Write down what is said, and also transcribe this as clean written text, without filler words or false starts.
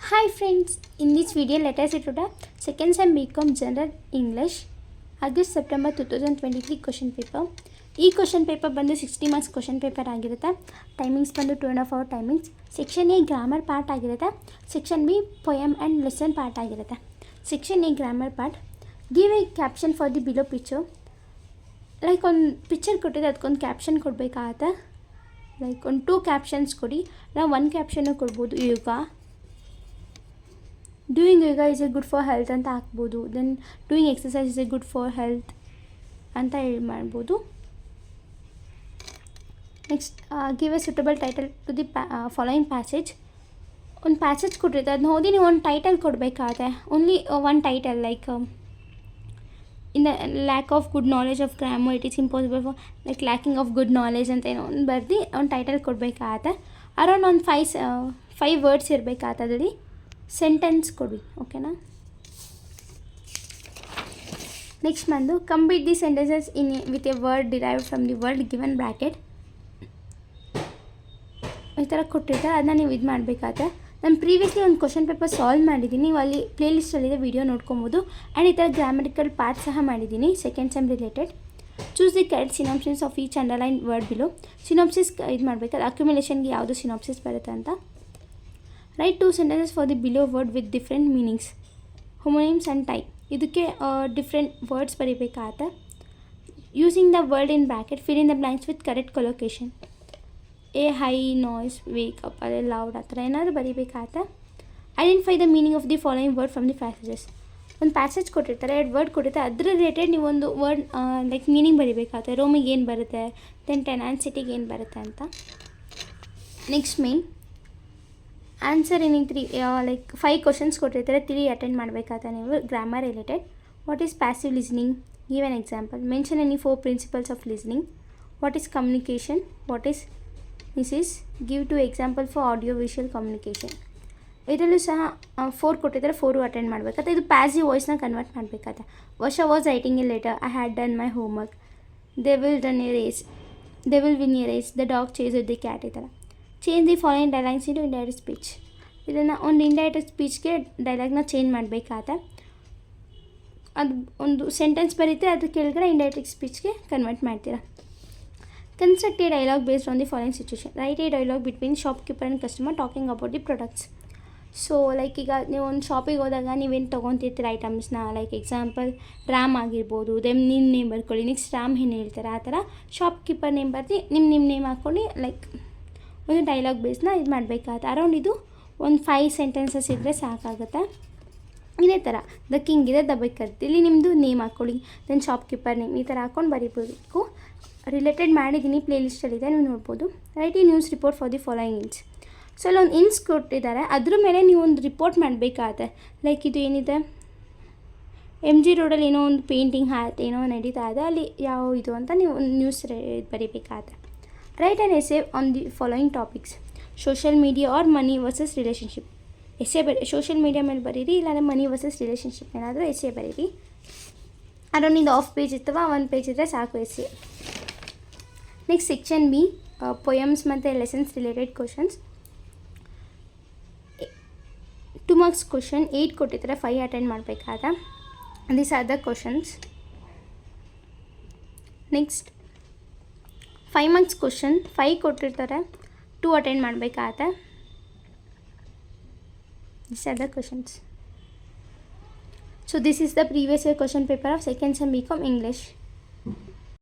Hi friends, in this video let us see today second sem BCom General English August September 2023 question paper. ಈ question paper ಬಂದು 60 marks question paper ಆಗಿರುತ್ತೆ. Timings ಬಂದು 2.5 hour timings. Section A grammar part ಆಗಿರುತ್ತೆ. Section B poem and lesson part ಆಗಿರುತ್ತೆ. Section A grammar part. Give a caption for the below picture. Like ಒಂದು picture ಕೊಟ್ಟಿದೆ, ಅದಕ್ಕೊಂದು caption ಕೊಡಬೇಕಾಗತ್ತೆ. Like ಒಂದು 2 captions ಕೊಡಿ. ನಾವು 1 ಕ್ಯಾಪ್ಷನ್ನು ಕೊಡ್ಬೋದು. Doing yoga is a good for health ಅಂತ ಹಾಕ್ಬೋದು. Then doing exercise is a good for health ಅಂತ ಹೇಳಿ ಮಾಡ್ಬೋದು. Next give a suitable title to the following passage. ಒಂದು ಪ್ಯಾಸೇಜ್ ಕೊಟ್ಟಿರುತ್ತೆ, ಅದನ್ನ ಓದಿ ನೀವು ಒಂದು ಟೈಟಲ್ ಕೊಡಬೇಕಾಗುತ್ತೆ. Only one title, like in the lack of good knowledge of grammar it is impossible for like lacking of good knowledge ಅಂತ ಏನೋ ಒಂದು ಬರ್ದು ಒಂದು ಟೈಟಲ್ ಕೊಡಬೇಕಾಗತ್ತೆ. ಅರೌಂಡ್ ಒಂದು 5 ವರ್ಡ್ಸ್ ಇರಬೇಕಾಗತ್ತೆ. ಅದರಲ್ಲಿ ಸೆಂಟೆನ್ಸ್ ಕೊಡಿ, ಓಕೆನಾ. ನೆಕ್ಸ್ಟ್ ಬಂದು complete the sentences in with A word derived from the word given bracket. ಈ ಥರ ಕೊಟ್ಟಿರ್ತಾರೆ, ಅದನ್ನ ನೀವು ಇದು ಮಾಡಬೇಕಾಗತ್ತೆ. ನಾನು ಪ್ರೀವಿಯಸ್ಲಿ ಒಂದು ಕ್ವಶನ್ ಪೇಪರ್ ಸಾಲ್ವ್ ಮಾಡಿದ್ದೀನಿ, ನೀವು ಅಲ್ಲಿ ಪ್ಲೇಲಿಸ್ಟಲ್ಲಿದೆ, ವೀಡಿಯೋ ನೋಡ್ಕೊಬೋದು. ಆ್ಯಂಡ್ ಈ ಥರ ಗ್ರಾಮಟಿಕಲ್ ಪಾರ್ಟ್ ಸಹ ಮಾಡಿದ್ದೀನಿ second sem related. Choose the correct synopsis of each underline word below. Synopsis ಇದು ಮಾಡಬೇಕಾದ್ರೆ ಅಕ್ಯುಮುಲೇಷನ್ಗೆ ಯಾವುದು ಸಿನಾಪ್ಸಿಸ್ ಬರುತ್ತೆ ಅಂತ. Write 2 sentences for the below word with different meanings, homonyms and type. ಇದಕ್ಕೆ ಡಿಫ್ರೆಂಟ್ ವರ್ಡ್ಸ್ ಬರೀಬೇಕಾಗತ್ತೆ. Using the word in bracket, fill in the blanks with correct collocation. A high noise, wake up, ಅದೇ loud, ಆ ಥರ ಏನಾದರೂ ಬರೀಬೇಕಾಗತ್ತೆ. Identify the meaning of the following word from the passages. ಒಂದು passage ಕೊಟ್ಟಿರ್ತಾರೆ, 2 word ಕೊಟ್ಟಿರ್ತಾರೆ, ಅದ್ರ ರಿಲೇಟೆಡ್ ನೀವು ಒಂದು ವರ್ಡ್ ಲೈಕ್ ಮೀನಿಂಗ್ ಬರೀಬೇಕಾಗತ್ತೆ. ರೋಮಿಗೆ ಏನು ಬರುತ್ತೆ, ದೆನ್ ಟೆನಾನ್ಸಿಟಿಗೆ ಏನು ಬರುತ್ತೆ ಅಂತ. ನೆಕ್ಸ್ಟ್ ಮೇನ್ ಆನ್ಸರ್ ಏನಿಗೆ 3 ಲೈಕ್ 5 ಕ್ವಶನ್ಸ್ ಕೊಟ್ಟಿರ್ತಾರೆ, 3 ಅಟೆಂಡ್ ಮಾಡಬೇಕಾಗುತ್ತೆ ನೀವು grammar related. What is passive listening, give an example. Mention any 4 principles of listening. What is communication, what is miss, give 2 example for audio visual communication. ಇದರಲ್ಲೂ ಸಹ 4 ಕೊಟ್ಟಿದ್ದಾರೆ, 4 attend ಮಾಡಬೇಕಾಗುತ್ತೆ. ಇದು passive ವಾಯ್ಸ್ನ convert ಮಾಡಬೇಕಾಗುತ್ತೆ. Varsha was writing a letter, I had done my homework, they will win a race, the dog chased the cat. ಈ ಥರ change the following dialogues into indirect speech. ಇದನ್ನು ಒಂದು ಇಂಡೈರೆಕ್ಟ್ ಸ್ಪೀಚ್ಗೆ ಡೈಲಾಗ್ನ ಚೇಂಜ್ ಮಾಡಬೇಕಾಗತ್ತೆ. ಅದು ಒಂದು ಸೆಂಟೆನ್ಸ್ ಬರೀತೀರ, ಅದ್ರ ಕೆಳಗಡೆ ಇಂಡೈರೆಕ್ಟ್ ಸ್ಪೀಚ್ಗೆ ಕನ್ವರ್ಟ್ ಮಾಡ್ತೀರಾ. Construct A dialogue based on the following situation. Right A dialogue between shopkeeper and customer talking about the products. So like ಈಗ ನೀವು ಒಂದು ಶಾಪಿಗೆ ಹೋದಾಗ ನೀವೇನು ತೊಗೊತಿರ್ತೀರ ಐಟಮ್ಸ್ನ, ಲೈಕ್ ಎಕ್ಸಾಂಪಲ್ ರಾಮ್ ಆಗಿರ್ಬೋದು, ನಿಮ್ಮ ನೇಮ್ ಬರ್ಕೊಳ್ಳಿ. ನೆಕ್ಸ್ಟ್ ರಾಮ್ ಏನು ಹೇಳ್ತಾರೆ, ಆ ಥರ ಶಾಪ್ಕೀಪರ್ ನೇಮ್ ಬರ್ದು ನಿಮ್ಮ ನೇಮ್ ಹಾಕ್ಕೊಂಡು ಲೈಕ್ ಒಂದು ಡೈಲಾಗ್ ಬೇಸ್ನ ಇದು ಮಾಡಬೇಕಾಗತ್ತೆ. ಅರೌಂಡ್ ಇದು ಒಂದು 5 ಸೆಂಟೆನ್ಸಸ್ ಇದ್ದರೆ ಸಾಕಾಗುತ್ತೆ. ಇದೇ ಥರ ದ ಕಿಂಗ್ ಇದೆ, ದ ಬೇಕರ್, ಇಲ್ಲಿ ನಿಮ್ಮದು ನೇಮ್ ಹಾಕ್ಕೊಳ್ಳಿ, ದೆನ್ ಶಾಪ್ಕೀಪರ್ ನೇಮ್, ಈ ಥರ ಹಾಕ್ಕೊಂಡು ಬರೀಬೇಕು. ರಿಲೇಟೆಡ್ ಮಾಡಿದ್ದೀನಿ, ಪ್ಲೇಲಿಸ್ಟಲ್ಲಿದೆ, ನೀವು ನೋಡ್ಬೋದು. Write the news report for the following ಇನ್ಸ್. ಸೊ ಅಲ್ಲಿ ಒಂದು ಇನ್ಸ್ ಕೊಟ್ಟಿದ್ದಾರೆ, ಅದ್ರ ಮೇಲೆ ನೀವು ಒಂದು ರಿಪೋರ್ಟ್ ಮಾಡಬೇಕಾಗತ್ತೆ. ಲೈಕ್ ಇದು ಏನಿದೆ, MG ರೋಡಲ್ಲಿ ಏನೋ ಒಂದು ಪೇಂಟಿಂಗ್ ಏನೋ ನಡೀತಾ ಇದೆ, ಅಲ್ಲಿ ಯಾವ ಇದು ಅಂತ ನೀವು ಒಂದು ನ್ಯೂಸ್ ಬರೀಬೇಕಾಗತ್ತೆ. Write and essay on the following topics. Social media or money versus relationship. Essay social media ಮೇಲೆ ಬರೀರಿ, ಇಲ್ಲಾಂದರೆ ಮನಿ ವರ್ಸಸ್ ರಿಲೇಷನ್ಶಿಪ್ ಏನಾದರೂ ಎಸೆ ಬರೀರಿ. ಅರೌಂಡ್ ಇದು ಆಫ್ ಪೇಜ್ ಇರ್ತವೆ, 1 ಪೇಜ್ ಇದ್ದರೆ ಸಾಕು ಎಸೆ. ನೆಕ್ಸ್ಟ್ ಸೆಕ್ಷನ್ ಬಿ ಪೊಯಮ್ಸ್ ಮತ್ತು lessons related questions. 2 marks question 8 ಕೊಟ್ಟಿರ್ತಾರೆ, 5 ಅಟೆಂಡ್ ಮಾಡಬೇಕಾದ. These are the questions. Next 5 marks question 5 ಕೊಟ್ಟಿರ್ತಾರೆ, 2 ಅಟೆಂಡ್ ಮಾಡಬೇಕಾಗತ್ತೆ. This are the questions. So this is the previous year question paper of second sem BCom English.